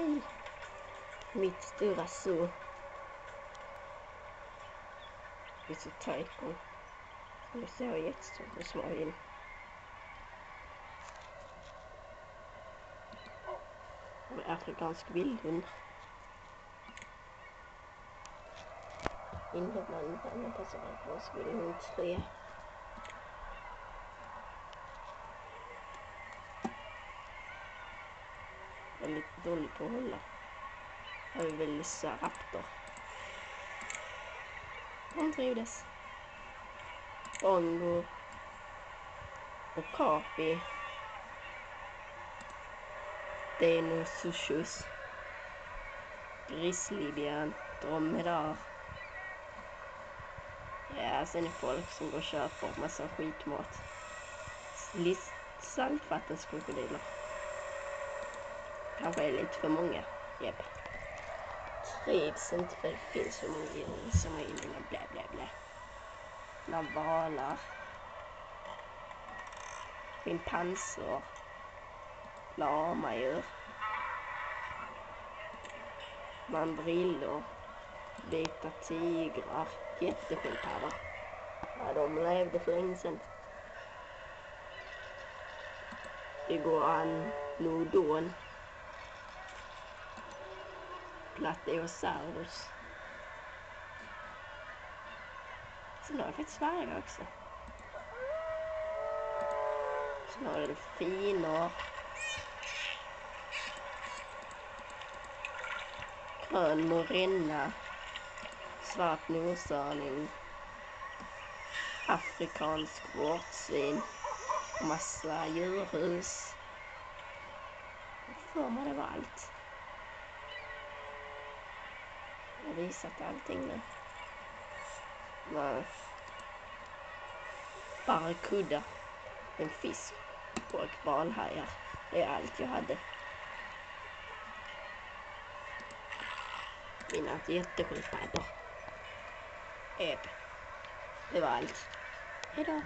Nej. Mitt stora zoo. Det är så tajkon. Det ser jättestort och små in. Och afrikansk vildhund. Inte bland annat passar afrikansk vildhund 3. Jag är lite dålig på att hålla. Jag är väldigt raptor. Hon trivdes. Bongo. Och Kapi. Dinosuchus. Grizzlybjörn. Dromedar. Ja, sen är folk som går och köper massa skitmat. Saltvattenkrokodiler. Kanske är lite för många. Japp. Trivs inte för det finns för många djur som är inne och blä blä blä. Navalar. Schimpanser. Lamadjur. Mandrillor. Vita tigrar. Jätteskilpaddor. Ja, de levde för länge sedan. Iguanodon. Plateosaurus. Sen har jag faktiskt vargar också. Sen har jag delfiner. Grön morinna. Svart noshörning. Afrikansk vårtsvin. Och massa djurhus. Får man det var allt. Jag har visat allting nu. Barracuda. En fisk. Och valhajar. Det är allt jag hade. Mina jättesköldpaddor. Det var allt. Hejdå.